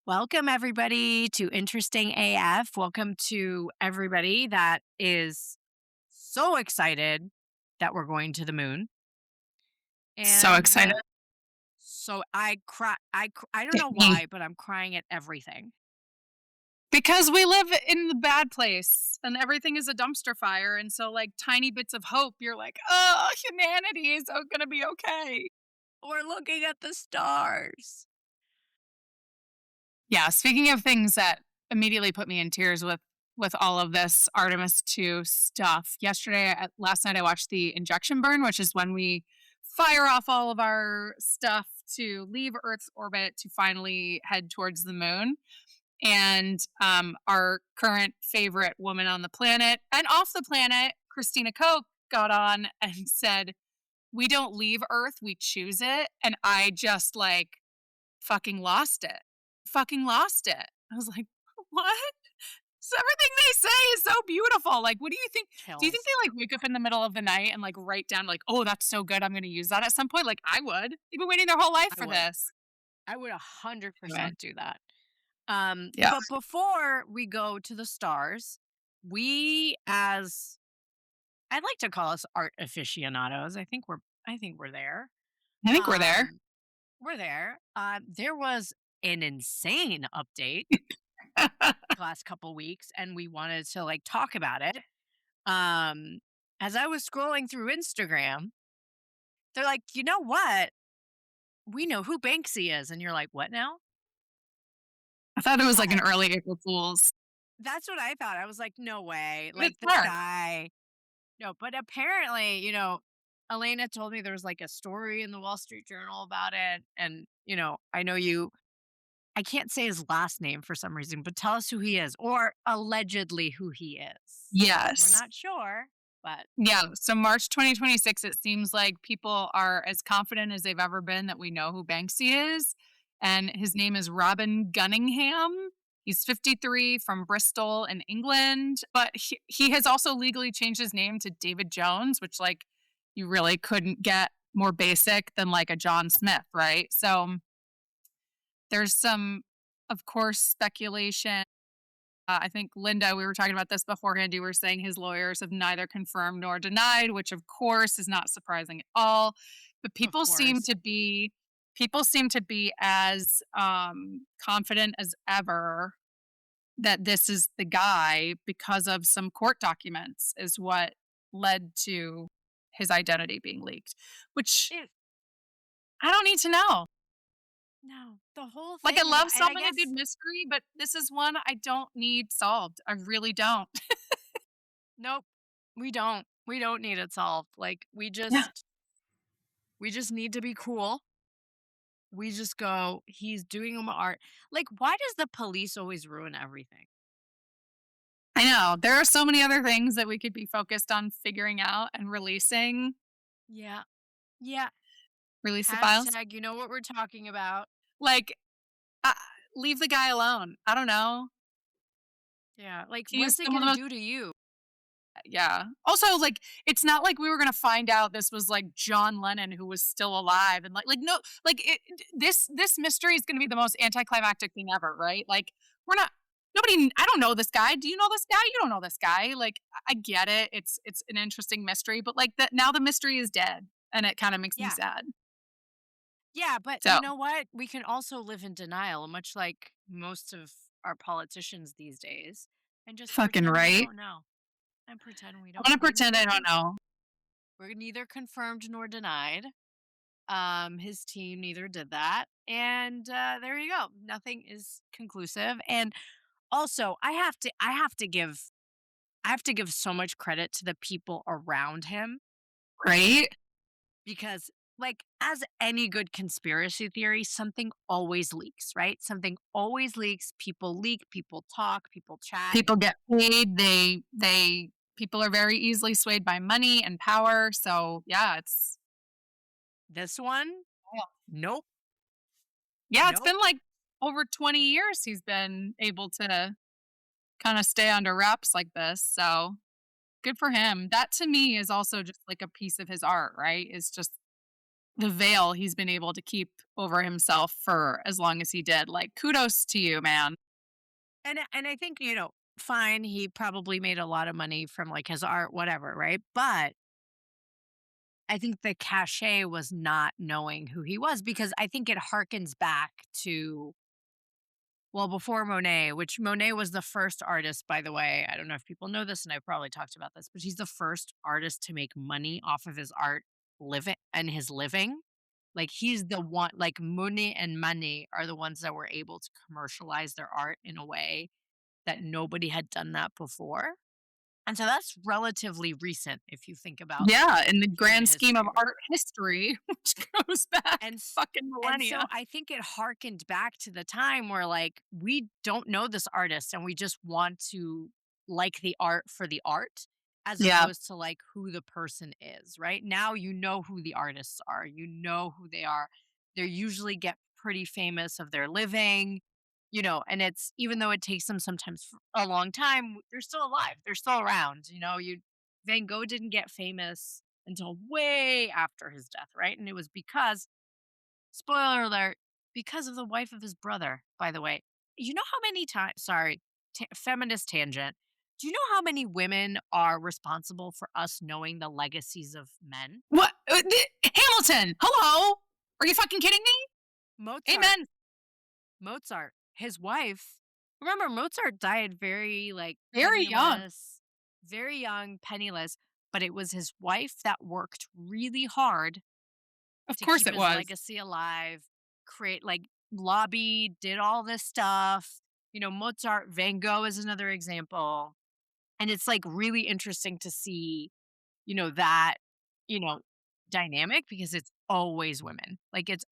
Welcome, everybody, to Interesting AF. Welcome to everybody that is so excited that we're going to the moon. So And excited. so I cry. I don't know Me. why, but I'm crying at everything. Because we live in the bad place and everything is a dumpster fire. And so, like, tiny bits of hope, you're like, oh, humanity is going to be okay. We're looking at the stars. Yeah. Speaking of things that immediately put me in tears with all of this Artemis 2 stuff. Last night, I watched the injection burn, which is when we fire off all of our stuff to leave Earth's orbit to finally head towards the moon. And our current favorite woman on the planet and off the planet, Christina Koch, got on and said, "We don't leave Earth, we choose it." And I just like fucking lost it. Fucking lost it. I was like, what? So everything they say is so beautiful. Like, what do you think? Do you think Chills. they like wake up in the middle of the night and like write down, like, oh, that's so good. I'm going to use that at some point? Like, I would. They've been waiting their whole life I for would. this. I would Anyway, 100% do that. yeah. But before we go to the stars, we as I'd like to call us art aficionados. I think we're there. I think we're there. Um, we're there. There was an insane update the last couple weeks, and we wanted to like talk about it. Um, as I was scrolling through Instagram, they're like, you know what? We know who Banksy is, and you're like, what now? I thought it was like an What? early April Fool's. That's what I thought. I was like, no way. But Like it's this dark. guy. No, but apparently, Elena told me there was like a story in the Wall Street Journal about it. And, I know I can't say his last name for some reason, but tell us who he is or allegedly who he is. We're Yes. not sure, but Yeah. So March 2026, it seems like people are as confident as they've ever been that we know who Banksy is. And his name is Robin Gunningham. He's 53 from Bristol in England, but he has also legally changed his name to David Jones, which, like, you really couldn't get more basic than like a John Smith, right? So there's some, of course, speculation. I think, Linda, we were talking about this beforehand. You were saying his lawyers have neither confirmed nor denied, which of course is not surprising at all. But of course. people seem to be as confident as ever that this is the guy because of some court documents is what led to his identity being leaked, which It, I don't need to know. no, the whole Like, I thing love about, and I solving a good guess, mystery, but this is one I don't need solved. I really don't. nope, we don't. We don't need it solved. Like, Yeah. we just need to be cool. We just go, he's doing art. Like, why does the police always ruin everything? I know. There are so many other things that we could be focused on figuring out and releasing. Yeah. Yeah. Release the files. Hashtag, you know what we're talking about. Like, uh, leave the guy alone. I don't know. Yeah. Like, He's what's it some of going the to most, do to you? yeah. Also, like, it's not like we were gonna find out this was like John Lennon who was still alive and like no, like this mystery is gonna be the most anticlimactic thing ever, right? Like, we're not nobody. I don't know this guy. Do you know this guy? You don't know this guy. Like, I get it. It's an interesting mystery, but like that now the mystery is dead, and it kind of makes me Yeah. sad. Yeah. But So you know what? We can also live in denial, much like most of our politicians these days, and just fucking pretend we right. don't know. And pretend we I'm don't. gonna pretend I don't know. We're neither confirmed nor denied. His team neither did that. And there you go. Nothing is conclusive. And also, I have to give so much credit to the people around him Right? because, like, as any good conspiracy theory, something always leaks, right? Something always leaks. People leak, people talk, people chat. People get paid. People are very easily swayed by money and power. So yeah, it's This one, nope, yeah, it's nope. been like over 20 years he's been able to kind of stay under wraps like this. So good for him. That to me is also just like a piece of his art, right? Is just the veil he's been able to keep over himself for as long as he did. Like, kudos to you, man. And I think, fine, he probably made a lot of money from like his art, whatever, right? But I think the cachet was not knowing who he was because I think it harkens back to, well, before Monet, which Monet was the first artist, by the way. I don't know if people know this, and I've probably talked about this, but he's the first artist to make money off of his art living and his living. Like he's the one, like Monet and Manet are the ones that were able to commercialize their art in a way that nobody had done that before. And so that's relatively recent if you think about Yeah, in the human grand scheme of history, right? art history, which goes back And s fucking and millennia. so I think it harkened back to the time where, like, we don't know this artist and we just want to like the art for the art as Yeah. opposed to, like, who the person is, right? Now you know who the artists are, you know who they are. They usually get pretty famous of their living, and it's even though it takes them sometimes a long time, they're still alive, they're still around, Van Gogh didn't get famous until way after his death, right? And it was because, spoiler alert, because of the wife of his brother, by the way. You know how many times, sorry, feminist tangent. Do you know how many women are responsible for us knowing the legacies of men? What? Hamilton, hello? Are you fucking kidding me? Mozart, Amen. Mozart, his wife. Remember, Mozart died very, like, Very young. penniless, very young, penniless, but it was his wife that worked really hard Of to course keep it his was. legacy alive, create like lobby, did all this stuff. Mozart, Van Gogh is another example. And it's like really interesting to see, that, you know, dynamic because it's always women. Like it's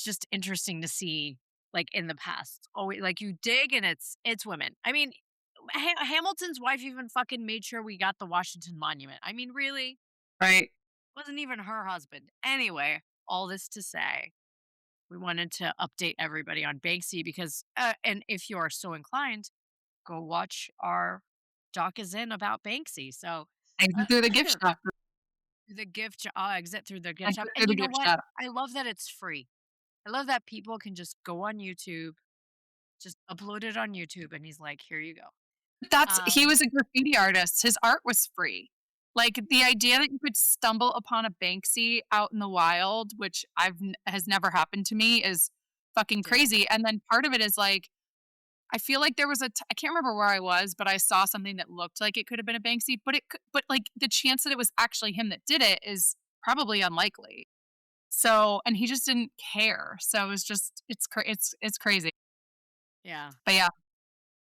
just interesting to see like in the past. Always like you dig and it's women. I mean, Hamilton's wife even fucking made sure we got the Washington Monument. I mean, really? Right. Wasn't even her husband. Anyway, all this to say, we wanted to update everybody on Banksy because, and if you are so inclined, go watch our doc is in about Banksy. So, uh, Exit through the gift shop. I'll exit through the gift shop. Exit through And the you know gift what? shop. I love that it's free. I love that people can just go on YouTube, just upload it on YouTube, and he's like, here you go. He Um, was a graffiti artist. His art was free. Like, the idea that you could stumble upon a Banksy out in the wild, which has never happened to me, is fucking Ditto. crazy. And then part of it is like, I feel like there was I can't remember where I was, but I saw something that looked like it could have been a Banksy, but like the chance that it was actually him that did it is probably unlikely. So, and he just didn't care. So it was just it's crazy. Yeah. But yeah,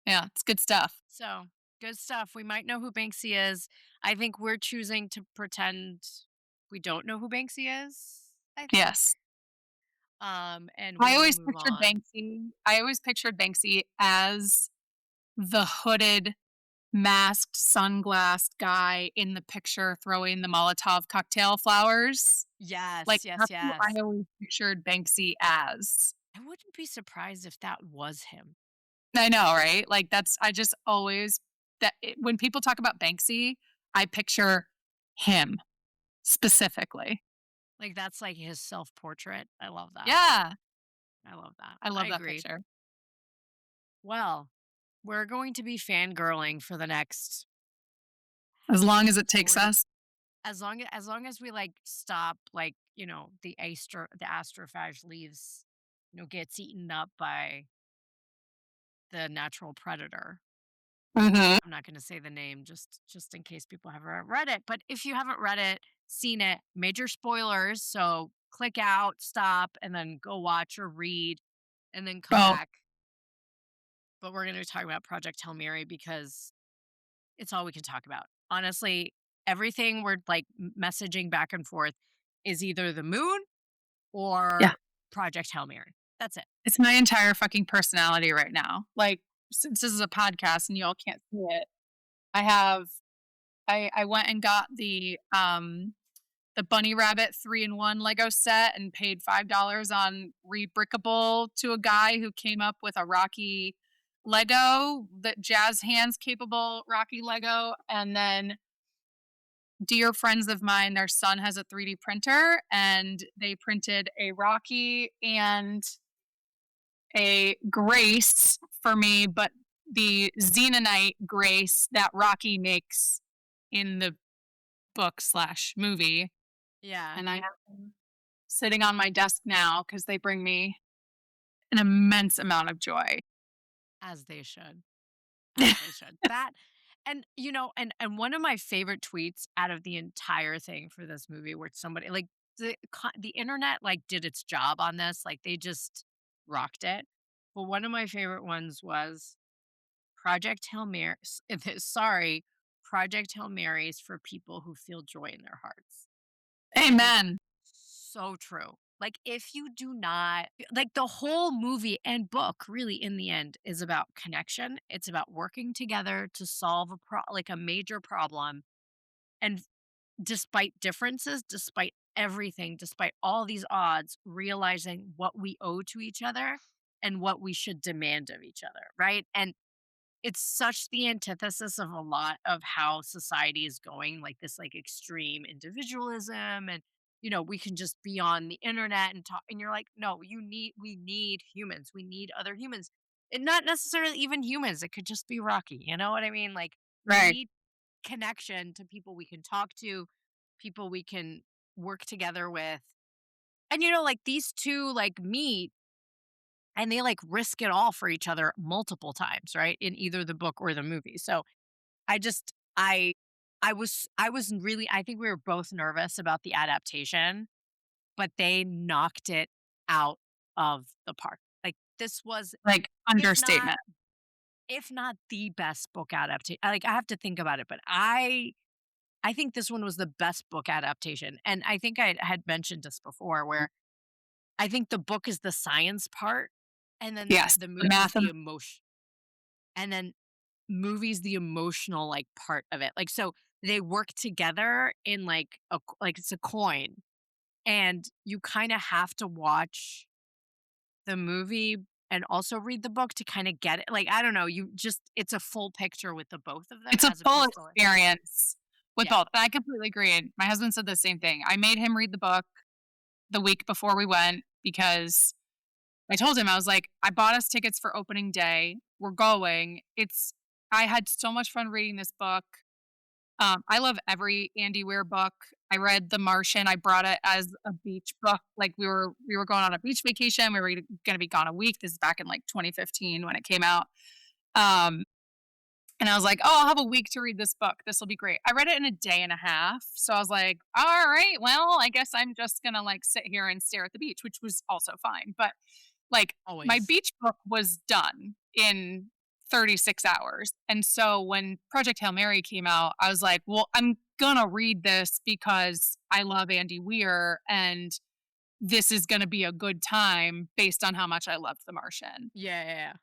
yeah, it's good stuff. So good stuff. We might know who Banksy is. I think we're choosing to pretend we don't know who Banksy is. I think. Yes. And we will move on. I always pictured Banksy as the hooded, masked, sunglassed guy in the picture throwing the Molotov cocktail flowers. Like, Yes, yes, that's who I yes. always pictured Banksy as. I wouldn't be surprised if that was him. I know, right? Like, that's I just always when people talk about Banksy, I picture him specifically. Like that's like his self-portrait. I love that. Yeah, I love that. I I love that agree. picture. Well, we're going to be fangirling for the next As long as it takes 40, us. as long as we like stop like, the astrophage leaves, gets eaten up by the natural predator. Mhm. I'm not going to say the name just in case people haven't read it, but if you haven't read it, seen it, major spoilers, so click out, stop, and then go watch or read and then come Oh, back. But we're going to be talking about Project Hail Mary because it's all we can talk about. Honestly, everything we're like messaging back and forth is either the moon yeah. or Project Hail Mary. That's it. It's my entire fucking personality right now. Like, since this is a podcast and y'all can't see it, I have I went and got the bunny rabbit 3-in-1 Lego set and paid $5 on Rebrickable to a guy who came up with a Rocky Lego, that jazz hands capable Rocky Lego, and then dear friends of mine, their son has a 3D printer, and they printed a Rocky and a Grace for me, but the Xenonite Grace that Rocky makes in the book slash movie. Yeah, And I have them sitting on my desk now because they bring me an immense amount of joy. as they should. As they should. That and and one of my favorite tweets out of the entire thing for this movie where somebody like the internet like did its job on this, like they just rocked it. But one of my favorite ones was Project Hail Mary. Sorry, Project Hail Marys for people who feel joy in their hearts. Is Amen. so true. Like if you do not like the whole movie and book really in the end is about connection. It's about working together to solve like a major problem and despite differences, despite everything, despite all these odds, realizing what we owe to each other and what we should demand of each other, right? And it's such the antithesis of a lot of how society is going, like this like extreme individualism and we can just be on the internet and talk and you're like, no, we need humans. We need other humans. And not necessarily even humans. It could just be Rocky. You know what I mean? Like we Right. need connection to people we can talk to, people we can work together with. And like these two like meet and they like risk it all for each other multiple times, right? In either the book or the movie. So I just I was really I think we were both nervous about the adaptation, but they knocked it out of the park. Like this was Like, if not understatement. if not the best book adaptation. Like I have to think about it, but I think this one was the best book adaptation. And I think I had mentioned this before where I think the book is the science part and then Yes, the the movie's math the and emotion. And then movies the emotional like part of it. Like so they work together in like like it's a coin and you kind of have to watch the movie and also read the book to kind of get it. Like I don't know, you just it's a full picture with the both of them it's a as full opposed to like experience with yeah. both. And I completely agree, and my husband said the same thing. I made him read the book the week before we went because I told him, I was like, "I bought us tickets for opening day. We're going. I had so much fun reading this book." I love every Andy Weir book. I read The Martian. I brought it as a beach book. Like we were going on a beach vacation. We were going to be gone a week. This is back in like 2015 when it came out. Um, and I was like, "Oh, I'll have a week to read this book. This will be great." I read it in a day and a half. So I was like, "All right, well, I guess I'm just going to like sit here and stare at the beach," which was also fine. But like my Always. beach book was done in 36 hours. And so when Project Hail Mary came out, I was like, well, I'm going to read this because I love Andy Weir and this is going to be a good time based on how much I loved The Martian. Yeah, yeah,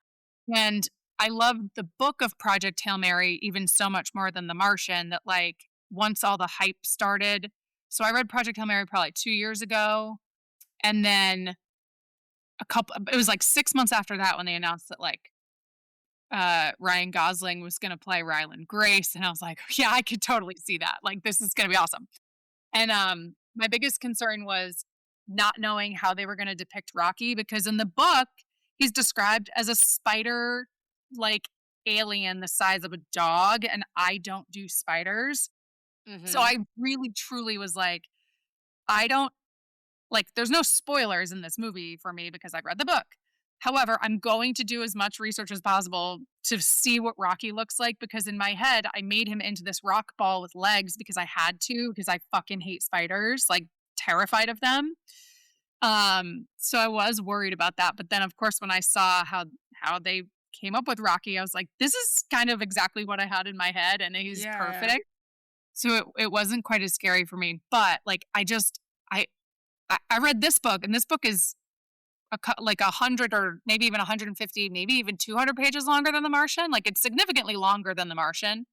yeah. And I loved the book of Project Hail Mary even so much more than The Martian that like once all the hype started. So I read Project Hail Mary probably 2 years ago. And then it was like 6 months after that when they announced that like Ryan Gosling was gonna play Ryland Grace, and I was like, "Yeah, I could totally see that. Like, this is gonna be awesome." And, my biggest concern was not knowing how they were gonna depict Rocky because in the book, he's described as a spider, like, alien the size of a dog, and I don't do spiders. So Mhm. I really truly was like, I don't like, there's no spoilers in this movie for me because I've read the book. However, I'm going to do as much research as possible to see what Rocky looks like because in my head, I made him into this rock ball with legs because I had to because I fucking hate spiders, like terrified of them. So I was worried about that, but then of course when I saw how they came up with Rocky, I was like, this is kind of exactly what I had in my head and he's Yeah, yeah. perfect. So it wasn't quite as scary for me, but like I I read this book, and this book is like 100 or maybe even 150, maybe even 200 pages longer than The Martian. Like it's significantly longer than The Martian.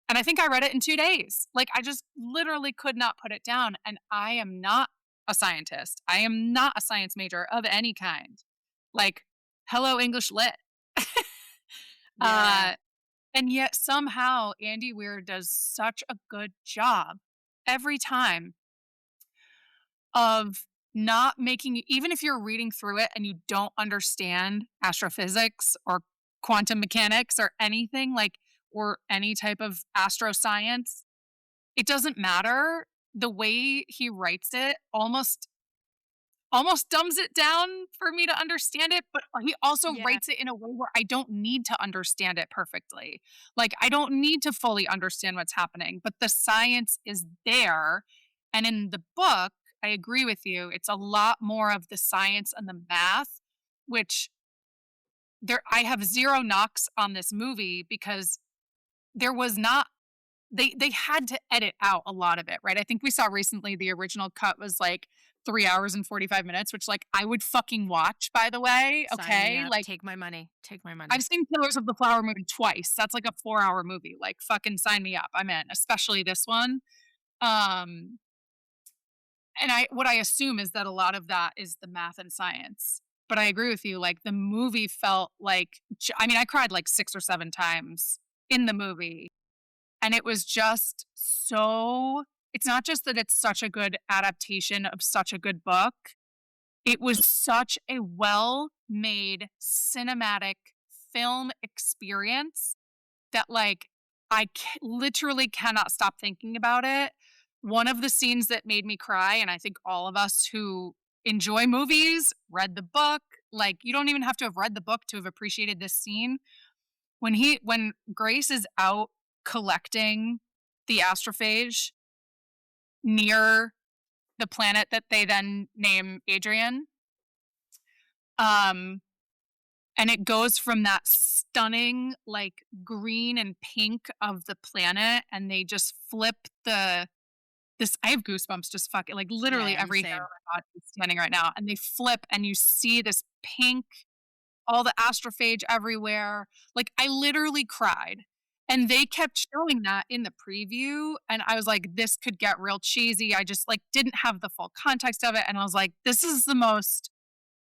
And I think I read it in 2 days. Like I just literally could not put it down. And I am not a scientist. I am not a science major of any kind. Like, hello, English lit. Yeah, yeah. uh, and yet somehow Andy Weir does such a good job. every time of not making, even if you're reading through it and you don't understand astrophysics or quantum mechanics or anything like, or any type of astroscience, it doesn't matter. The way he writes it almost dumbs it down for me to understand it, but he also Yeah. writes it in a way where I don't need to understand it perfectly. Like, I don't need to fully understand what's happening, but the science is there. And in the book, I agree with you. It's a lot more of the science and the math, which there I have zero knocks on this movie because there was not they had to edit out a lot of it, right? I think we saw recently the original cut was like 3 hours and 45 minutes, which, like, I would fucking watch, by the way, Sign me okay? up. Like, Take my money. Take my money. I've seen Killers of the Flower Moon twice. That's like a 4-hour movie. Like, fucking sign me up. I'm in, especially this one. Um, and what I assume is that a lot of that is the math and science. But I agree with you, like, the movie felt like I mean, I cried like 6 or 7 times in the movie. And it was just so it's not just that it's such a good adaptation of such a good book, it was such a well-made cinematic film experience that, like, literally cannot stop thinking about it. One of the scenes that made me cry, and I think all of us who enjoy movies, read the book, like, you don't even have to have read the book to have appreciated this scene, when Grace is out collecting the astrophage near the planet that they then name Adrian, um, and it goes from that stunning, like, green and pink of the planet, and they just flip this I have goosebumps just fucking like, literally Yeah, every hair same. on my body is standing right now, and they flip, and you see this pink all the astrophage everywhere. Like, I literally cried. And they kept showing that in the preview, and I was like, "This could get real cheesy." I just, like, didn't have the full context of it, and I was like, "This is the most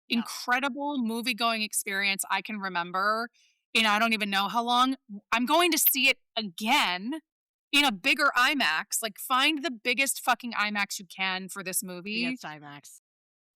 Yeah. incredible movie-going experience I can remember in I don't even know how long." I'm going to see it again in a bigger IMAX. Like, find the biggest fucking IMAX you can for this movie. It's IMAX.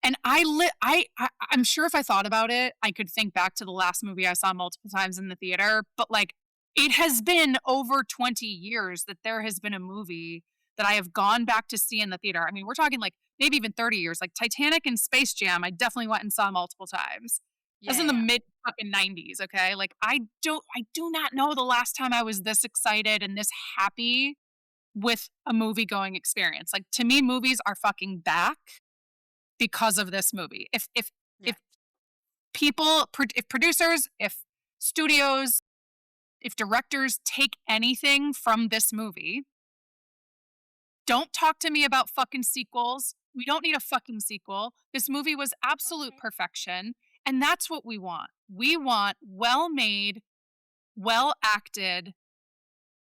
And I'm sure if I thought about it, I could think back to the last movie I saw multiple times in the theater, but, like, it has been over 20 years that there has been a movie that I have gone back to see in the theater. I mean, we're talking, like, maybe even 30 years. Like, Titanic and Space Jam, I definitely went and saw multiple times. That's Yeah, in the yeah. mid fucking 90s, okay? Like, I do not know the last time I was this excited and this happy with a movie-going experience. Like, to me, movies are fucking back because of this movie. Yeah. If if producers, if studios, if directors take anything from this movie, don't talk to me about fucking sequels. We don't need a fucking sequel. This movie was absolute Okay. perfection, and that's what we want. We want well-made, well-acted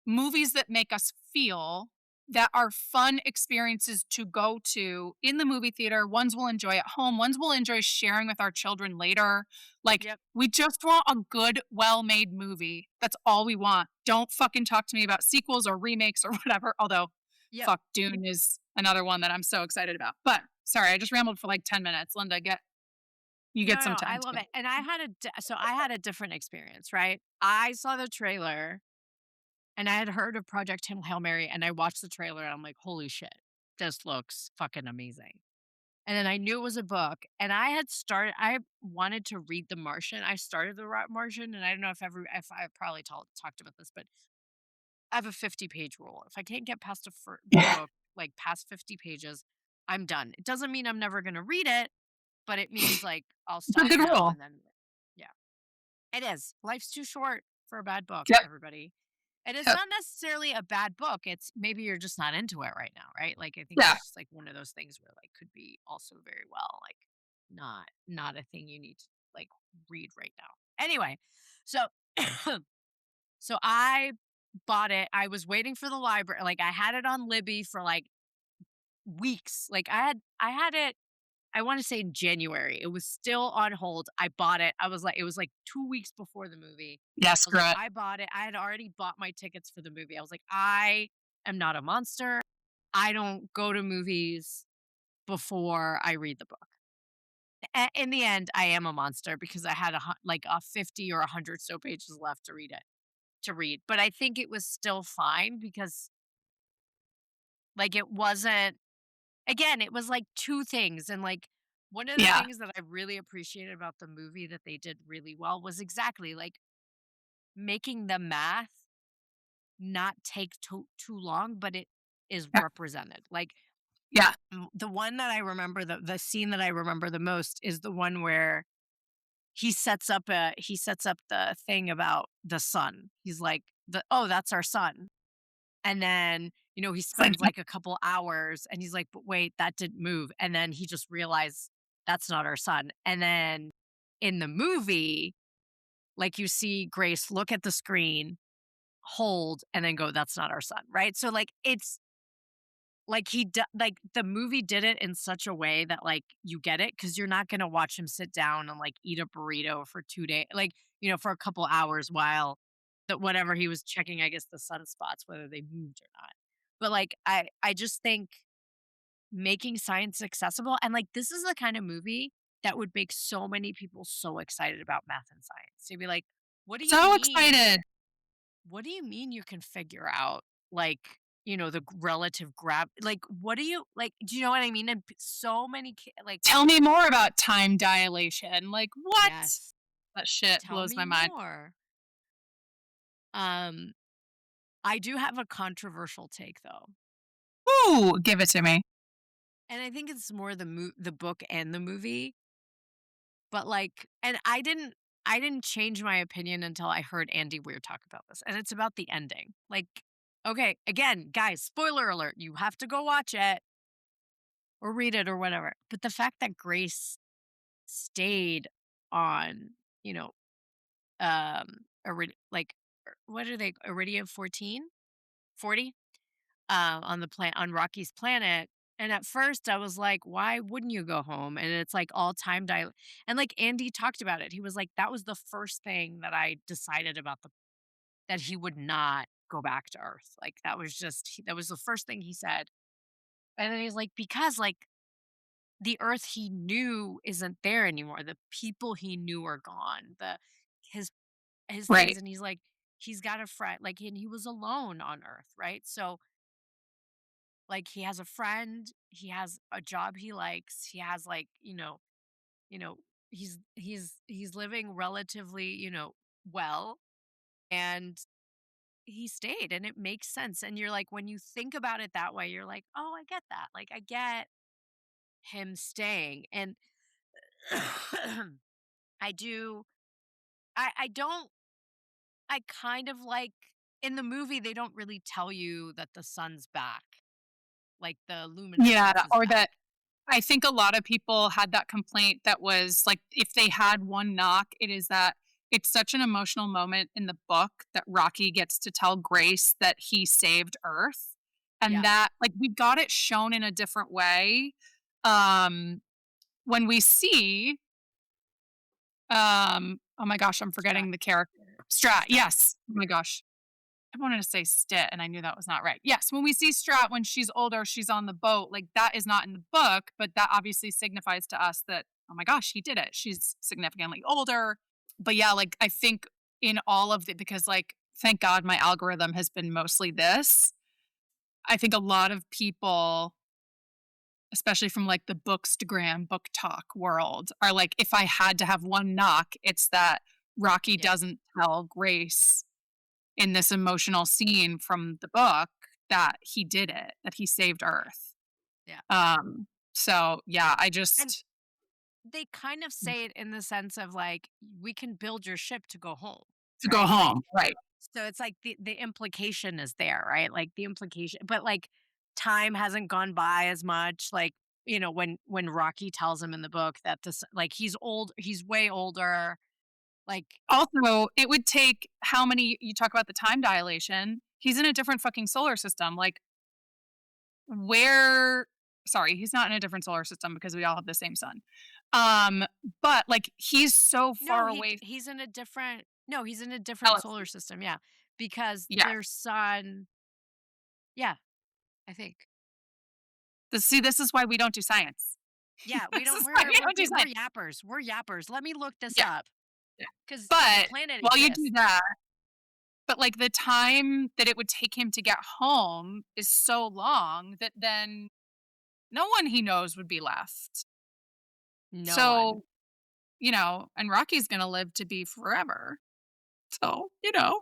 movies that make us feel, that are fun experiences to go to in the movie theater, ones we'll enjoy at home, ones we'll enjoy sharing with our children later. Like, Yep. we just want a good, well-made movie. That's all we want. Don't fucking talk to me about sequels or remakes or whatever, although, Yep. fuck, Dune is another one that I'm so excited about. But, sorry, I just rambled for, like, 10 minutes. Linda, you No, get some no, I time love too. it. And I had a different experience, right? I saw the trailer and I had heard of Project Hail Mary and I watched the trailer and I'm like, "Holy shit. This looks fucking amazing." And then I knew it was a book and I wanted to read The Martian. I started Martian and I don't know if I probably talked about this, but I have a 50-page rule. If I can't get past the book, like past 50 pages, I'm done. It doesn't mean I'm never going to read it, but it means like I'll It's a stop good now rule. and then yeah. It is. Life's too short for a bad book, Yep, everybody. And it's yep, not necessarily a bad book. It's maybe you're just not into it right now, right? Like I think yeah. it's just like one of those things where like could be also very well like not a thing you need to like read right now. Anyway, so so I bought it. I was waiting for the library. Like I had it on Libby for like weeks. Like I had it I want to say in January. It was still on hold. I bought it. I was like, it was like 2 weeks before the movie. Yeah, I was screw like, it. I bought it. I had already bought my tickets for the movie. I was like, I am not a monster. I don't go to movies before I read the book. In the end, I am a monster because I had like a 50 or 100 so pages left to read. But I think it was still fine because like it wasn't again, it was like two things and like one of the Yeah. things that I really appreciated about the movie that they did really well was exactly like making the math not take too long, but it is Yeah. represented. Like Yeah. the one that I remember, the scene that I remember the most is the one where he sets up the thing about the sun. He's like, "Oh, that's our son." And then, he It's like, spends like a couple hours and he's like, "But wait, that didn't move." And then he just realized that's not our son. And then in the movie, like you see Grace look at the screen, hold, and then go, "That's not our son." Right? So like it's like like the movie did it in such a way that like you get it because you're not gonna watch him sit down and like eat a burrito for 2 days, like for a couple hours while that whatever he was checking, I guess the sunspots whether they moved or not. But like I just think making science accessible and like this is the kind of movie that would make so many people so excited about math and science. You'd be like, what do you so mean? excited. What do you mean you can figure out like the relative like what do you like do you know what I mean and so many like Tell me more about time dilation. Like, what? yes, That shit tell blows me my mind. more. um I do have a controversial take though, Ooh, give it to me. and I think it's more the book and the movie, but like and I didn't change my opinion until I heard Andy Weir talk about this, and it's about the ending. Like, okay, again, guys, spoiler alert, you have to go watch it or read it or whatever. But the fact that Grace stayed on, you know, like what are they, Iridium 14, 40, on the on Rocky's planet. And at first I was like, why wouldn't you go home? And it's like all time and like Andy talked about it. He was like, that was the first thing that I decided about that he would not go back to Earth. Like that was just that was the first thing he said. And then he's like, because like the earth he knew isn't there anymore. The people he knew are gone. His his things, Right. and he's like, he's got a friend, like, and he was alone on Earth, right? So, like, he has a friend, he has a job he likes, he has like, you know, he's living relatively, well, and he stayed, and it makes sense. And you're like, when you think about it that way, you're like, oh, I get that. Like, I get him staying, and I do. I don't I kind of like in the movie, they don't really tell you that the sun's back, like the Yeah, luminescence is or back. that I think a lot of people had that complaint that was like if they had one knock, it is that it's such an emotional moment in the book that Rocky gets to tell Grace that he saved Earth. And Yeah. that like we got it shown in a different way. Um when we see oh my gosh, I'm Strat. forgetting the character. Strat, Strat. yes. Oh my gosh. I wanted to say Stit, and I knew that was not right. Yes, when we see Strat when she's older, she's on the boat, like, that is not in the book, but that obviously signifies to us that, "Oh my gosh, he did it." She's significantly older. But, yeah, like, I think in all of the because, like, thank God my algorithm has been mostly this. I think a lot of people, especially from, like, the Bookstagram, book talk world, are like, "If I had to have one knock, it's that Rocky Yeah. doesn't tell Grace in this emotional scene from the book that he did it, that he saved Earth. Yeah. So yeah, I And just they kind of say it in the sense of like, we can build your ship to go home, to go right? Like, home, right. so it's like the implication is there, right? Like the implication, but like time hasn't gone by as much. Like, when Rocky tells him in the book that this like he's way older. Like, Also, it would take how many you talk about the time dilation, he's in a different fucking solar system, like, where sorry, he's not in a different solar system because we all have the same sun. Um, but, like, he's so no, far away he's in a different no, he's in a different solar galaxy. system, yeah, because Yes. their sun, yeah, I think. See, this is why we don't do science. Yeah, we This don't is why we don't do we're science. yappers. We're yappers. Let me look this Yeah, up yeah. because the But planet while you do exists. that, but, like, the time that it would take him to get home is so long that then no one he knows would be left. No one. So, and Rocky's gonna live to be forever. So, you know.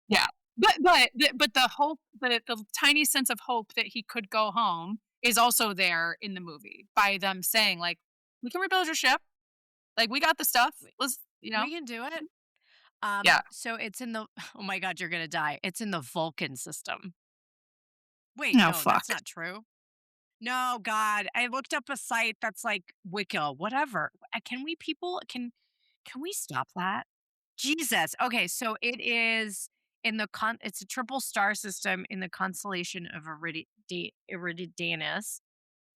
Yeah. But the hope, the tiny sense of hope that he could go home is also there in the movie by them saying, like, "We can rebuild your ship. Like, we got the stuff. We Let's," we can do it. Yeah. So it's in the oh my god, you're gonna die. It's in the Vulcan system. Wait, No, no, that's fuck. not true. No, God, I looked up a site that's like Wicca, whatever. Can we people can we stop that? Jesus. Okay, so it is in the it's a triple star system in the constellation of Iridianus,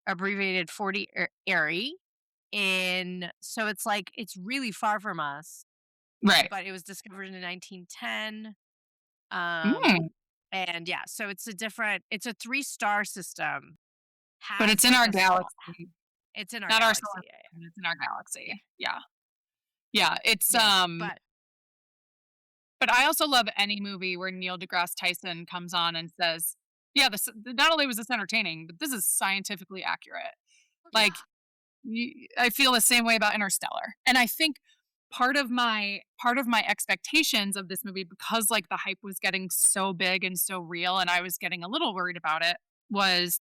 abbreviated 40 Eri. In so it's like it's really far from us, Right. but it was discovered in 1910. Um Mm. and yeah, so it's a three-star system. But Has it's in like our a small galaxy, it's in our not our galaxy. solar Yeah, system, it's in our yeah. galaxy. Yeah. Yeah, Yeah. Yeah, yeah. But but I also love any movie where Neil deGrasse Tyson comes on and says, "Yeah, this not only was this entertaining, but this is scientifically accurate." Like, yeah. I feel the same way about Interstellar. And I think part of my expectations of this movie, because like the hype was getting so big and so real and I was getting a little worried about it, was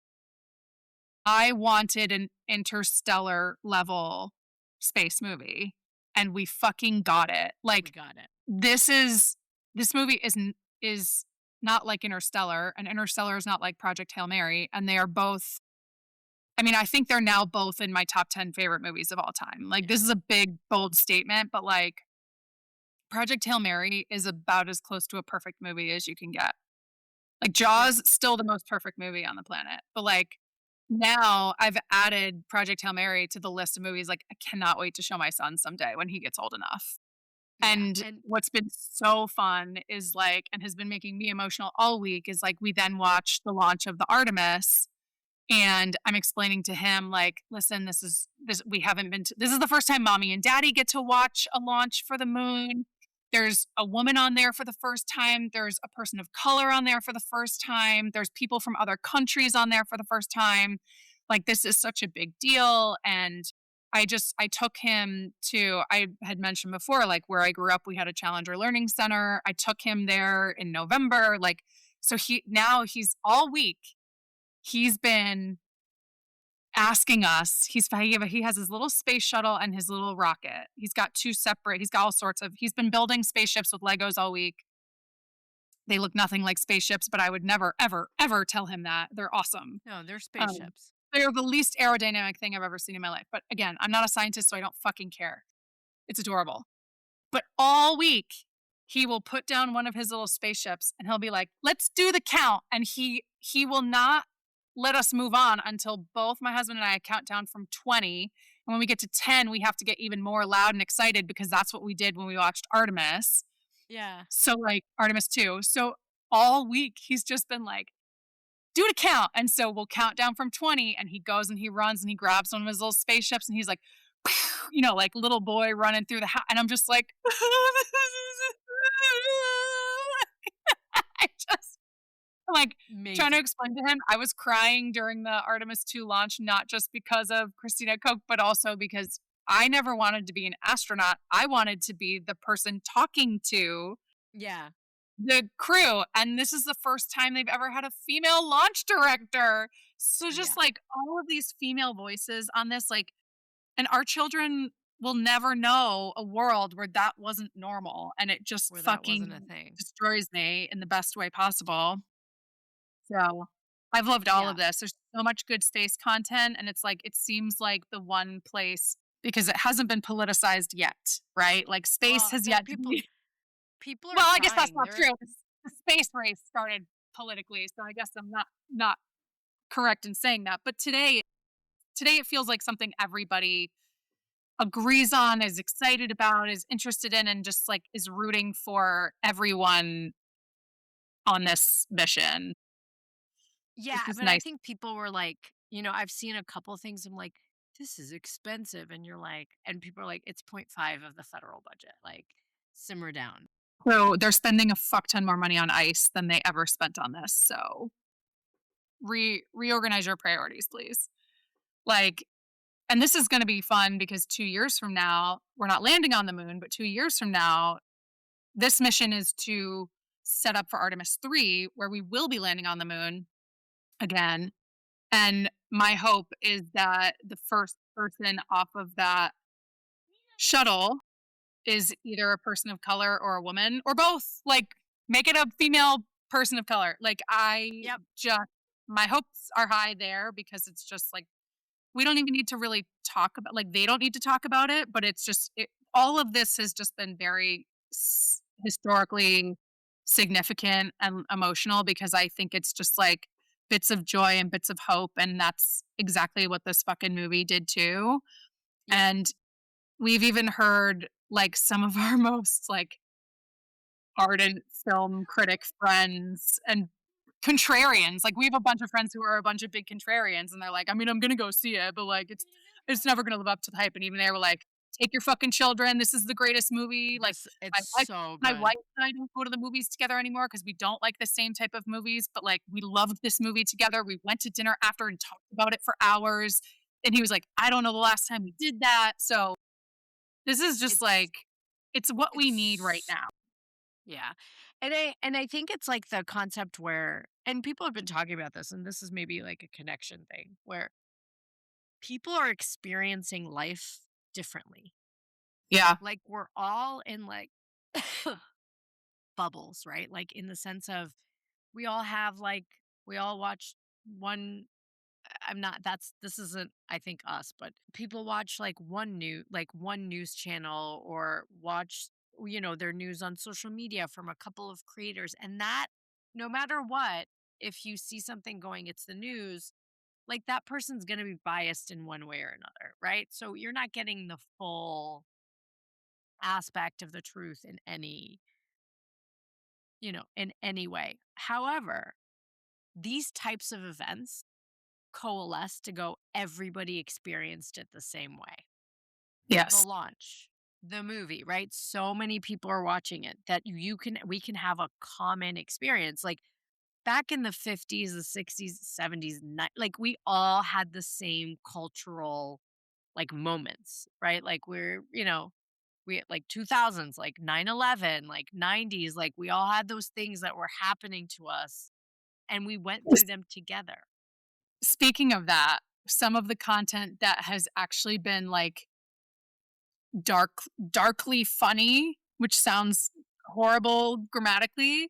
I wanted an interstellar level space movie and we fucking got it. We Like, got it. this is this movie is not like Interstellar, and Interstellar is not like Project Hail Mary, and they are both, I mean, I think they're now both in my top 10 favorite movies of all time. Like, Yeah. this is a big, bold statement, but, like, Project Hail Mary is about as close to a perfect movie as you can get. Like, Yep. Jaws, still the most perfect movie on the planet, but, like, now I've added Project Hail Mary to the list of movies, like, I cannot wait to show my son someday when he gets old enough. Yeah. And And what's been so fun is, like, and has been making me emotional all week, is, like, we then watched the launch of the Artemis, and I'm explaining to him, like, "Listen, this we haven't been to this is the first time mommy and daddy get to watch a launch for the moon. There's a woman on there for the first time. There's a person of color on there for the first time. There's people from other countries on there for the first time. Like, this is such a big deal." And I took him to, I had mentioned before, like, where I grew up, we had a Challenger Learning Center. I took him there in November. Like, so he's all week he's been asking us. He has his little space shuttle and his little rocket. He's got all sorts of, he's been building spaceships with Legos all week. They look nothing like spaceships, but I would never, ever, ever tell him that. They're awesome. no, they're Um, spaceships. they're the least aerodynamic thing I've ever seen in my life. But again, I'm not a scientist, so I don't fucking care. It's adorable. But all week, he will put down one of his little spaceships and he'll be like, "Let's do the count." And he will not let us move on until both my husband and I count down from 20. And when we get to 10, we have to get even more loud and excited because that's what we did when we watched Artemis. Yeah. So, like, Artemis 2. So all week he's just been like, "Do the count." And so we'll count down from 20 and he goes and he runs and he grabs one of his little spaceships and he's like, like little boy running through the house. And I'm just like, I just, like, trying to Amazing. explain to him, I was crying during the Artemis 2 launch, not just because of Christina Koch, but also because I never wanted to be an astronaut. I wanted to be the person talking to Yeah. the crew, and this is the first time they've ever had a female launch director. So Yeah. just, like, all of these female voices on this, like, and our children will never know a world where that wasn't normal, and it just Where that wasn't a fucking thing. destroys me in the best way possible. So, I've loved all Yeah. of this. There's so much good space content, and it's like, it seems like the one place, because it hasn't been politicized yet, right? Like, space Well, has there yet to be people are well, I guess that's trying. not There true. The space race started politically, so I guess I'm not correct in saying that. But today it feels like something everybody agrees on, is excited about, is interested in, and just, like, is rooting for everyone on this mission. Yeah, This is but I nice. think people were like, I've seen a couple things. I'm like, this is expensive. And you're like, and people are like, it's 0.5 of the federal budget. Like, simmer down. So they're spending a fuck ton more money on ice than they ever spent on this. So reorganize your priorities, please. Like, and this is going to be fun because 2 years from now, we're not landing on the moon, but 2 years from now, this mission is to set up for Artemis 3, where we will be landing on the moon again. And my hope is that the first person off of that shuttle is either a person of color or a woman or both. Like, make it a female person of color. Like, Yep. my hopes are high there because it's just like, we don't even need to really talk about, like, they don't need to talk about it, but it's just, all of this has just been very historically significant and emotional because I think it's just like bits of joy and bits of hope. And that's exactly what this fucking movie did too. Yep. And we've even heard like some of our most like ardent film critic friends and contrarians. Like we have a bunch of friends who are a bunch of big contrarians and they're like, I mean, I'm gonna go see it, but like it's never gonna live up to the hype. And even they were like, take your fucking children. This is the greatest movie. Like It's my wife so my good. wife and I don't go to the movies together anymore because we don't like the same type of movies, but like we loved this movie together. We went to dinner after and talked about it for hours. And he was like, I don't know the last time we did that. So this is just It's, like it's what we need right it's, now. yeah. And I think it's like the concept where, and people have been talking about this, and this is maybe like a connection thing where people are experiencing life differently. Yeah. Like we're all in like bubbles, right? Like in the sense of we all have like we all watch one. I'm not that's this isn't I think us, but people watch like one news channel or watch their news on social media from a couple of creators, and that no matter what, if you see something going it's the news, like that person's going to be biased in one way or another, right? So you're not getting the full aspect of the truth in any way. However, these types of events coalesce to go everybody experienced it the same way. The Yes. launch, the movie, right? So many people are watching it that we can have a common experience. Like back in the 50s, the 60s, 70s, like we all had the same cultural like moments, right? Like we like 2000s, like 9/11, like 90s, like we all had those things that were happening to us and we went through them together. Speaking of that, some of the content that has actually been like darkly funny, which sounds horrible grammatically,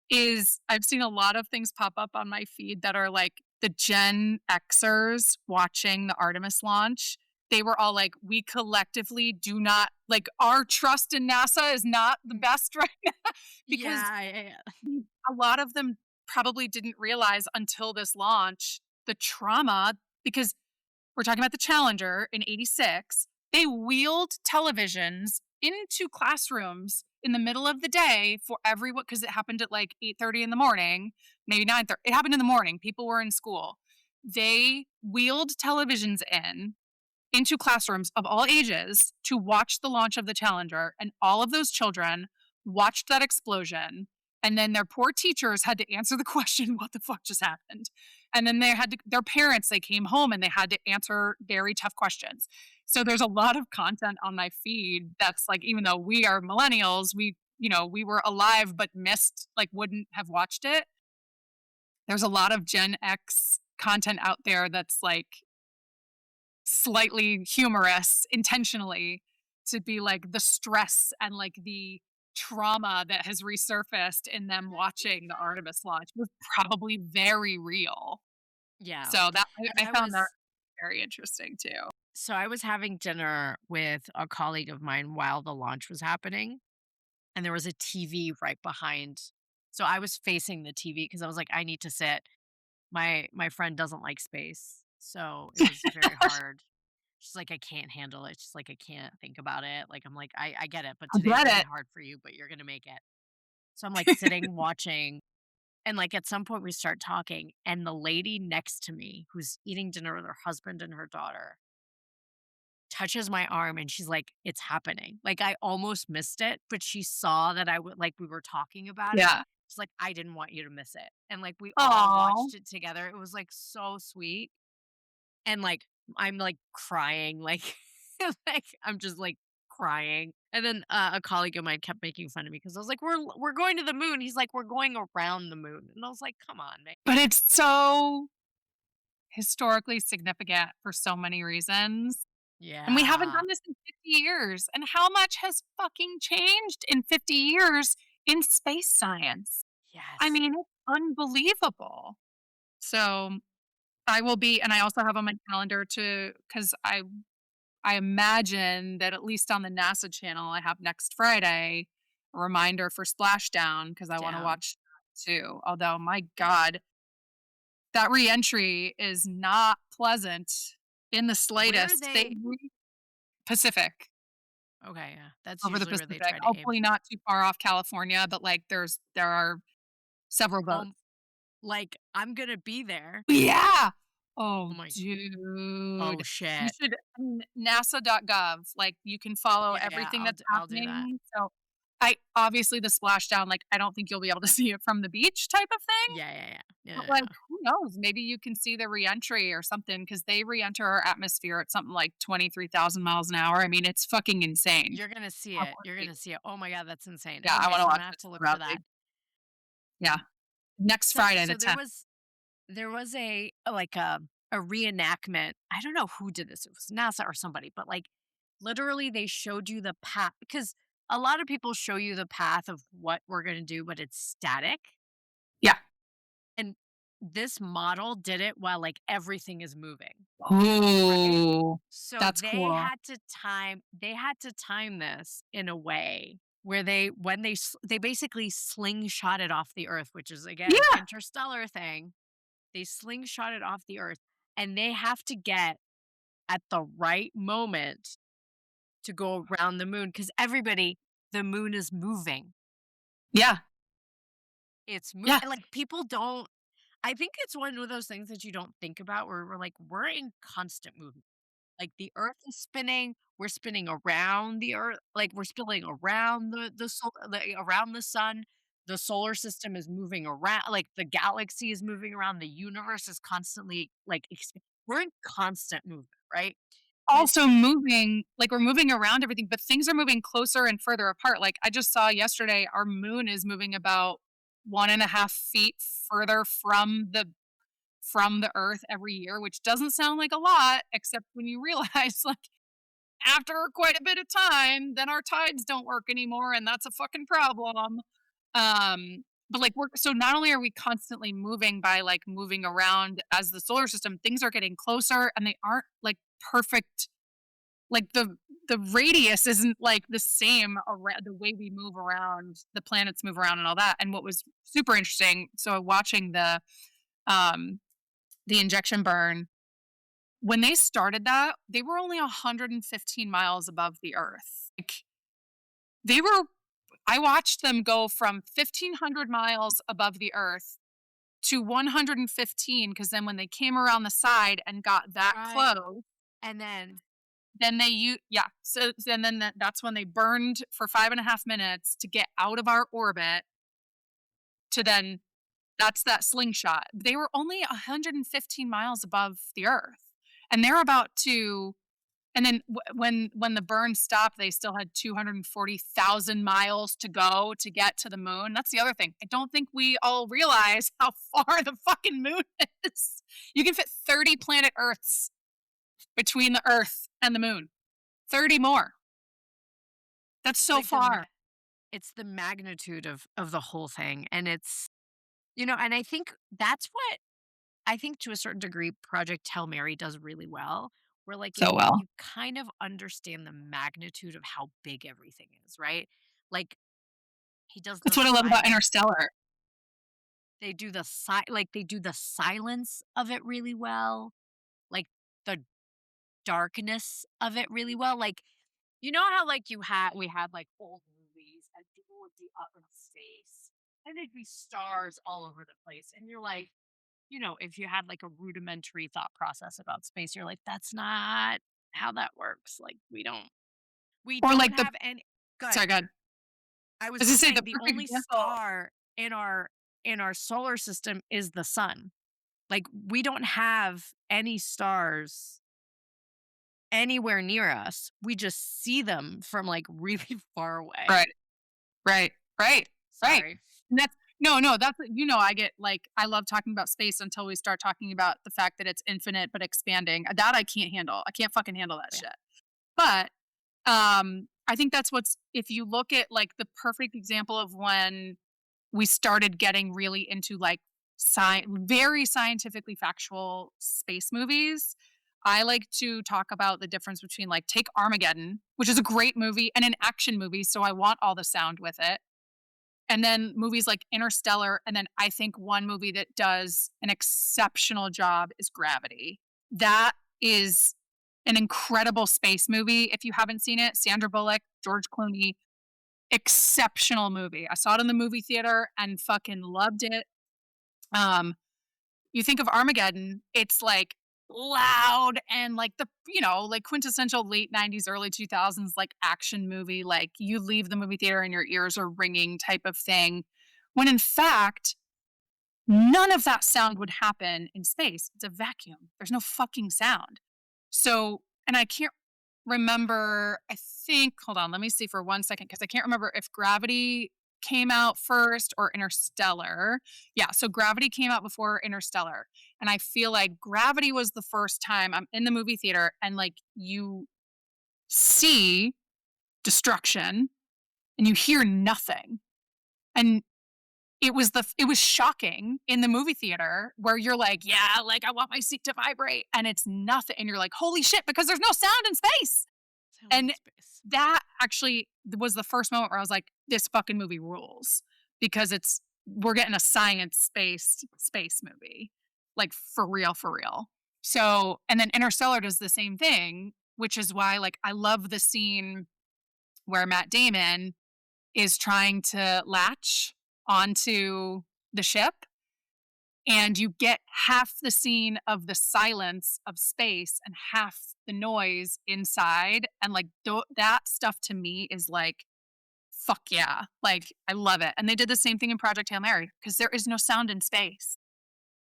is I've seen a lot of things pop up on my feed that are like the Gen Xers watching the Artemis launch. They were all like, we collectively do not like our trust in NASA is not the best right now because Yeah, yeah. a lot of them probably didn't realize until this launch the trauma because we're talking about the Challenger in 86. They wheeled televisions into classrooms in the middle of the day for everyone because it happened at like 8:30 in the morning, maybe 9:30. It happened in the morning. People were in school. They wheeled televisions into classrooms of all ages to watch the launch of the Challenger, and all of those children watched that explosion. And then their poor teachers had to answer the question, what the fuck just happened? And then their parents, they came home and they had to answer very tough questions. So there's a lot of content on my feed that's like, even though we are millennials, we were alive but missed, like wouldn't have watched it. There's a lot of Gen X content out there that's like slightly humorous intentionally to be like the stress and like the trauma that has resurfaced in them watching the Artemis launch was probably very real. Yeah. So that And I found that very interesting too. I was having dinner with a colleague of mine while the launch was happening, and there was a TV right behind. So I was facing the TV because I was like, I need to sit. My friend doesn't like space, so it was very hard. She's like, I can't handle it. She's like, I can't think about it. Like, I'm like, I get it, but I today's get gonna be it. hard for you, but you're gonna make it. So I'm like sitting watching. And, like, at some point, we start talking, and the lady next to me who's eating dinner with her husband and her daughter touches my arm, and she's like, "It's happening." Like, I almost missed it, but she saw that I would like, we were talking about it. Yeah. She's like, "I didn't want you to miss it." And, like, we all Oh, watched it together. It was, like, so sweet. And, like, I'm, like, crying, like like, I'm just, like, crying. And then, a colleague of mine kept making fun of me because I was like, "We're going to the moon." He's like, "We're going around the moon." And I was like, "Come on, man." but it's so historically significant for so many reasons, and we haven't Yeah. done this in 50 years, and how much has fucking changed in 50 years in space science? I Yes. mean, it's unbelievable. So, I will be and I also have on my calendar to because I imagine that at least on the NASA channel, I have next Friday a reminder for Splashdown because I wanna Down. watch that too, although, my god, that reentry is not pleasant in the Where are slightest. They they? Pacific, Okay, yeah. That's over the usually where they Pacific, try to aim. hopefully not too far off California, but, like, there are several boats. Um, like, I'm gonna be there. Yeah! Oh Oh, my oh, dude. You shit. should NASA.gov, like, you can follow Yeah, yeah, everything that's I'll do that. happening, so I obviously, the splashdown, like, I don't think you'll be able to see it from the beach type of thing, Yeah, yeah, yeah. but, Yeah, like, yeah. who knows? Maybe you can see the reentry or something because they reenter our atmosphere at something like 23,000 miles an hour. I mean, it's fucking insane You're gonna see how it. You're quickly gonna see it. Oh my god, that's insane. yeah, I Okay, wanna so I'm watch gonna have it to so look for that. badly. Yeah. Next So Friday, the so 10th. there was like a reenactment. I don't know who did this. It was NASA or somebody, but like literally they showed you the path because a lot of people show you the path of what we're going to do, but it's static. Yeah. And this model did it while like everything is moving, right? Ooh, So that's cool. they had to time this in a way where they basically slingshot it off the earth, which is again an Yeah, interstellar thing. They slingshot it off the earth, and they have to get at the right moment to go around the moon because everybody, the moon is moving. yeah, yeah, Like people don't. I think it's one of those things that you don't think about where we're like we're in constant movement. Like the earth is spinning, we're spinning around the earth, like we're spinning around around the sun. The solar system is moving around, like the galaxy is moving around, the universe is constantly we're in constant movement, right? And it's also moving like, we're moving around everything, but things are moving closer and further apart, like, I just saw yesterday our moon is moving about 1.5 feet further from the Earth every year, which doesn't sound like a lot, except when you realize, like, after quite a bit of time, then our tides don't work anymore, and that's a fucking problem. But like we're so not only are we constantly moving by like moving around as the solar system, things are getting closer and they aren't like perfect. Like the radius isn't like the same around the way we move around, the planets move around and all that. And what was super interesting, so watching um the injection burn, when they started that, they were only 115 miles above the Earth. Like they were I watched them go from 1,500 miles above the Earth to 115 because then when they came around the side and got that right. close, And then then yeah, so and then that's when they burned for 5.5 minutes to get out of our orbit to then that's that slingshot. They were only 115 miles above the Earth, and they're about to and then when the burn stopped, they still had 240,000 miles to go to get to the moon. That's the other thing. I don't think we all realize how far the fucking moon is. You can fit 30 planet Earths between the Earth and the moon. 30 more. That's so like far. it's the magnitude of the whole thing, and it's and I think that's what I think to a certain degree Project Hail Mary does really well, where like So well. you kind of understand the magnitude of how big everything is, right? Like he does the That's what I love about silence. Interstellar. They do the silence of it really well, like the darkness of it really well. Like you know how like we had like old movies and people would be up in space and there'd be stars all over the place. And you're like, if you had like a rudimentary thought process about space, you're like, that's not how that works. Like, we Or don't like the have any. Good. sorry, go ahead. I was I was gonna just say saying the the perfect only example. star in our solar system is the sun. Like, we don't have any stars anywhere near us. We just see them from like really far away. Right. Right, right, right. Sorry. And that's no, that's I get like I love talking about space until we start talking about the fact that it's infinite but expanding. That I can't handle. I can't fucking handle that Yeah. shit. But I think that's what's if you look at like the perfect example of when we started getting really into like very scientifically factual space movies. I like to talk about the difference between like take Armageddon, which is a great movie and an action movie, so I want all the sound with it. And then movies like Interstellar, and then I think one movie that does an exceptional job is Gravity. That is an incredible space movie. If you haven't seen it, Sandra Bullock, George Clooney, exceptional movie. I saw it in the movie theater and fucking loved it. Um, you think of Armageddon, it's like loud and like like quintessential late 90s, early 2000s, like action movie, like you leave the movie theater and your ears are ringing type of thing. When in fact, none of that sound would happen in space. It's a vacuum. There's no fucking sound. So, and I can't remember, I think, hold on, let me see for 1 second, because I can't remember if Gravity came out first or Interstellar. Yeah, so Gravity came out before Interstellar. And I feel like Gravity was the first time I'm in the movie theater and like you see destruction and you hear nothing. And it was shocking in the movie theater where you're like, yeah, like I want my seat to vibrate and it's nothing. And you're like, holy shit, because there's no sound in space. Sound in And space. that actually was the first moment where I was like, this fucking movie rules because we're getting a science-based space movie. Like for real, for real. So, and then Interstellar does the same thing, which is why like I love the scene where Matt Damon is trying to latch onto the ship and you get half the scene of the silence of space and half the noise inside and like that stuff to me is like fuck yeah, like I love it. And they did the same thing in Project Hail Mary because there is no sound in space.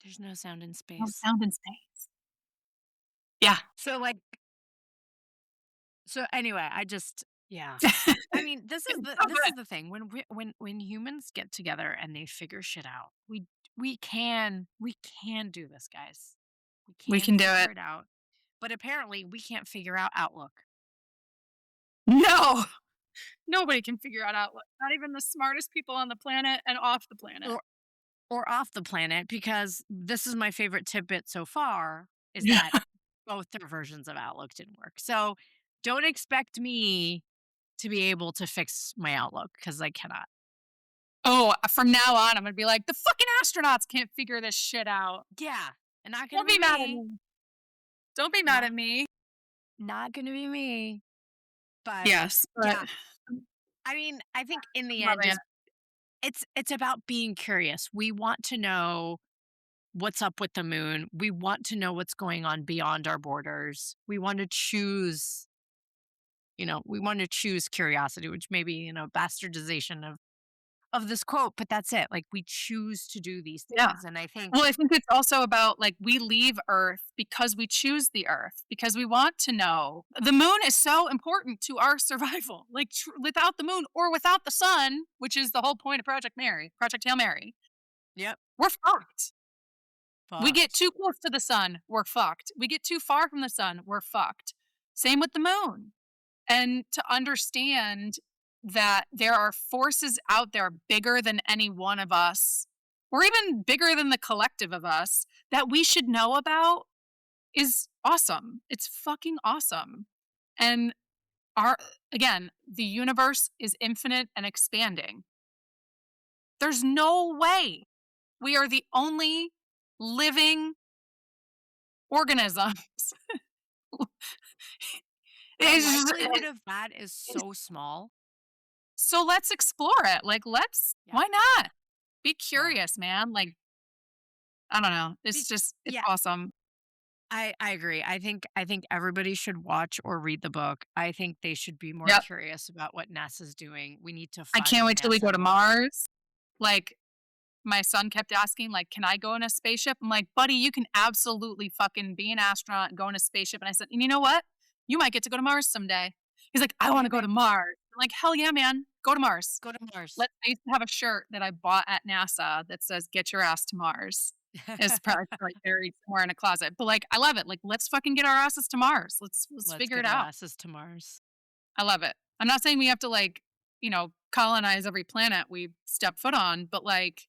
There's no sound in No space. sound in space. Yeah. So like so anyway, yeah. I mean, this is It's the so this good. is the thing. When humans get together and they figure shit out, we can do this, guys. We We can can do figure it. it out. But apparently we can't figure out Outlook No. Nobody can figure out Outlook. Not even the smartest people on the planet and off the planet. or or off the planet, because this is my favorite tidbit so far is Yeah. that both their versions of Outlook didn't work. So don't expect me to be able to fix my Outlook because I cannot. Oh, from now on, I'm gonna be like, the fucking astronauts can't figure this shit out. Yeah, and not gonna Don't be be mad at me. me. Don't be mad Not at me. not gonna be me. But Yes, but yeah, I mean, I think in the end, loving it. just it's about being curious. We want to know what's up with the moon. We want to know what's going on beyond our borders. We want to choose curiosity, which may be, bastardization of this quote, but that's it. Like, we choose to do these Yeah. things. And I think, Well, I think it's also about like we leave Earth because we choose the Earth because we want to know. The moon is so important to our survival. Like without the moon or without the sun, which is the whole point of Project Hail Mary, yep, we're fucked. We get fucked. too close to the sun, we're fucked. We get too far from the sun, we're fucked. Same with the moon. And to understand that there are forces out there bigger than any one of us, or even bigger than the collective of us, that we should know about is awesome. It's fucking awesome. And our, again, the universe is infinite and expanding. There's no way we are the only living organisms. The It's likelihood of that is so small. so let's explore it. Like, Yeah. why not? be Yeah. curious, man. Like, I don't know. It's just, it's Yeah, awesome. I agree. I think everybody should watch or read the book. I think they should be more Yep. curious about what NASA's doing. We need to I can't fund wait till we go NASA to more. Mars. Like, my son kept asking, like, "Can I go in a spaceship?" I'm like, "Buddy, you can absolutely fucking be an astronaut and go in a spaceship." And I said, "And you know what? You might get to go to Mars someday." He's like, "I wanna Hey go to man, Mars." I'm like, "Hell yeah, man. Go to Mars." go to Mars. I used to have a shirt that I bought at NASA that says, "Get your ass to Mars." It's probably, like, buried somewhere in a closet, but, like, I love it. Like, let's fucking get our asses to Mars. Let's Let's figure get it our out. asses to Mars. I love it. I'm not saying we have to, like, colonize every planet we step foot on, but, like,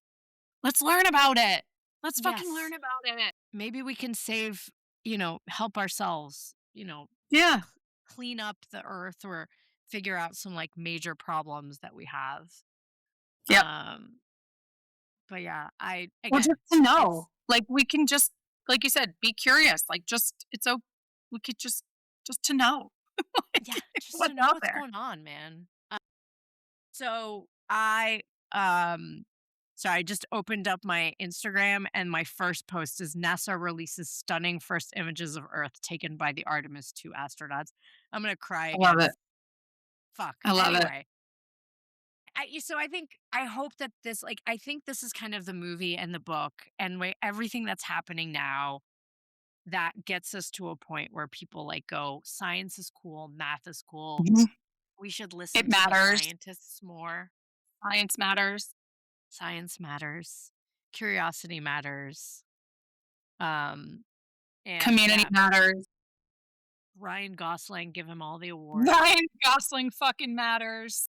let's learn about it. Let's fucking learn Yes. about it. Maybe we can save, help ourselves, Yeah. clean up the earth or figure out some like major problems that we have. Yep. Um, but yeah, Well, just again, to it's know. Like, we can just, like you said, be curious. Like, just, we could just to know. yeah, Like, just to what's know out what's there. going on, man. So um I just opened up my Instagram and my first post is NASA releases stunning first images of Earth taken by the Artemis 2 astronauts. I'm gonna cry I love again. it. Fuck. I love it. Anyway, I hope that I think this is kind of the movie and the book and everything that's happening now that gets us to a point where people like go, science is cool, math is cool. Mhm. We should It listen to the matters. scientists more. Science matters. Science matters. Curiosity matters. Um, and Community yeah, matters. Ryan Gosling, give him all the awards. Ryan Gosling fucking matters.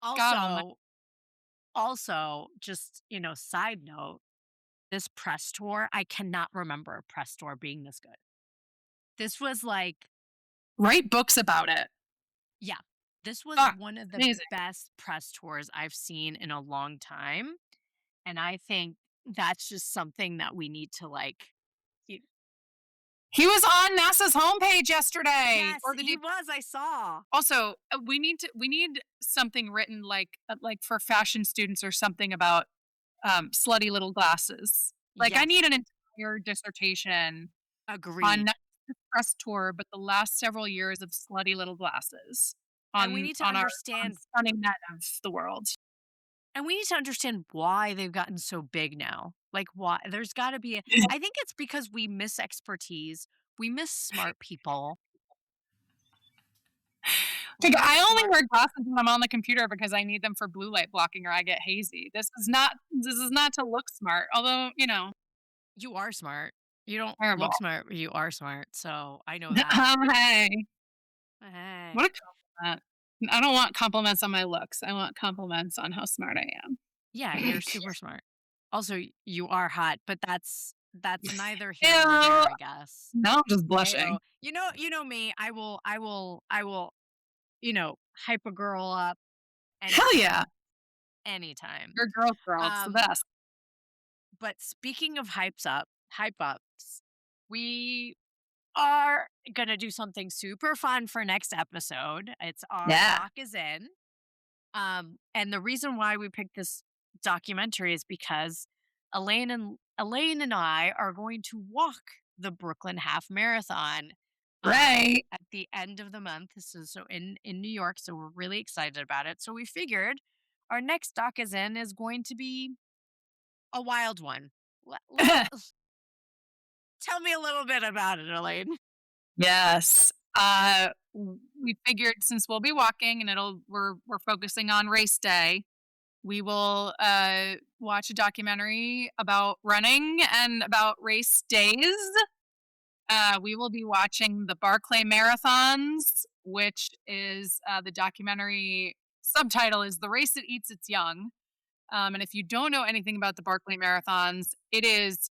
God almighty. Also, just, side note, this press tour, I cannot remember a press tour being this good. This was like, Write books about it. yeah, this was Fuck. one of the Amazing. best press tours I've seen in a long time. And I think that's just something that we need to y- He was on NASA's homepage yesterday, yes, or the he day. was. I saw. Also, we need something written like for fashion students or something about slutty little glasses. Like, I need Yes, an entire dissertation on agreed. not the press tour, but the last several years of slutty little glasses And we need to on our on understand stunning net of the world. why they've gotten so big now. Like why there's got to be I think it's because we miss expertise. We miss smart people. We Like, miss I only smart wear glasses when I'm on the computer because I need them for blue light blocking or I get hazy. This is not to look smart, although, You are smart. You don't terrible. look smart, but you are smart. So I know that. Oh, hey. Hey. What a compliment. I don't want compliments on my looks. I want compliments on how smart I Yeah, am. you're super smart. Also, you are hot, but that's neither here nor there, Ew. I guess. Now I'm just Heyo. blushing. You know me. I will, hype a girl up Hell yeah. anytime. Anytime. You're a girl's girl. It's the Um, best. but speaking of hype ups, we are gonna do something super fun for next episode. It's our Yeah. doc is in. And the reason why we picked this documentary is because Elaine and I are going to walk the Brooklyn Half Marathon Right. at the end of the month. This is so in New York, so we're really excited about it. So we figured our next doc is in is going to be a wild one. Tell me a little bit about it, Elaine. Yes. We figured since we'll be walking and we're focusing on race day, we will watch a documentary about running and about race days. We will be watching the Barclay Marathons, which is the documentary subtitle is "The Race That Eats Its Young." And if you don't know anything about the Barclay Marathons, it is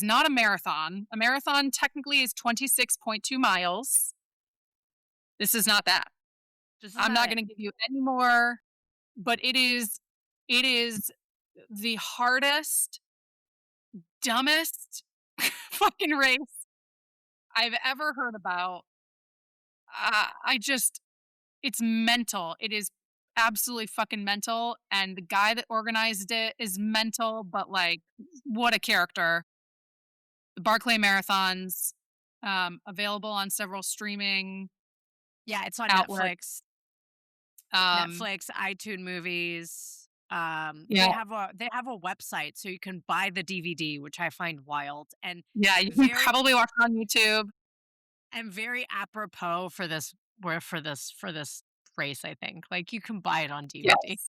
not a marathon. A marathon technically is 26.2 miles. This is not that. This is I'm not not it. going to give you any more, but it is the hardest, dumbest fucking race I've ever heard about. I just, it's mental. It is absolutely fucking mental, and the guy that organized it is mental, but, like, what a character. The Barclay Marathons, available on several streaming Yeah, it's on outlets. Netflix. Um, Netflix, iTunes Movies. yeah, They have a website so you can buy the DVD, which I find wild yeah, you can very probably watch it on YouTube. very apropos for this for this race, I think. Like you can buy it on DVD. Yes.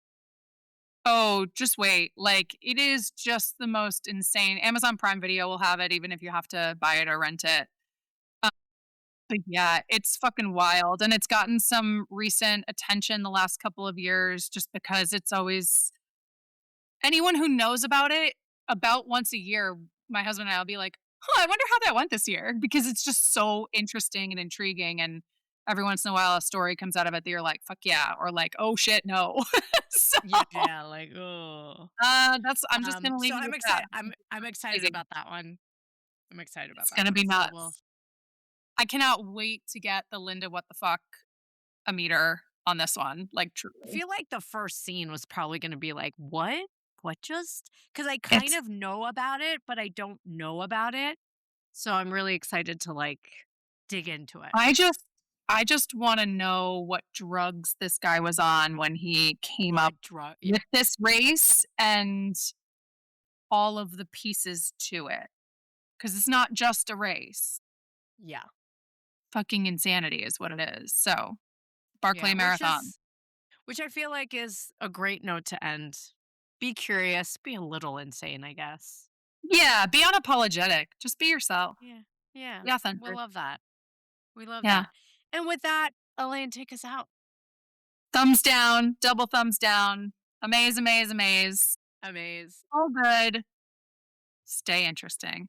Oh, just wait. Like, it is just the most insane. Amazon Prime Video will have it even if you have to buy it or rent it. Um, but yeah, it's fucking wild, and it's gotten some recent attention the last couple of years just because it's always anyone who knows about it about once a year, my husband and I will be like, "Huh, I wonder how that went this year," because it's just so interesting and intriguing, and every once in a while, a story comes out of it that you're like, "Fuck yeah," or like, "Oh shit, no." So, Yeah, like, oh. that's I'm just gonna So leave you I'm with that. excited. I'm excited Amazing. about that one. I'm excited about It's that gonna be one. So we'll nuts. I cannot wait to get the Linda what the fuck a meter on this one, like, I truly. feel like the first scene was probably gonna be like, "What? What just?" Because I kind It's of know about it, but I don't know about it. So I'm really excited to, like, dig into it. I just I just wanna know what drugs this guy was on when he came up What drug yeah. with this race and all of the pieces to it, because it's not just a race. Yeah. Fucking insanity is what it is. So, Barclay Yeah, Marathon. which I feel like is a great note to end. Be curious, be a little insane, I guess. Yeah, be unapologetic. Just be yourself. Yeah. Yeah. Be We authentic. love that. We love Yeah. that. And with that, Elaine, take us out. Thumbs down, double thumbs down. Amaze, amaze, amaze. Amaze. All good. Stay interesting.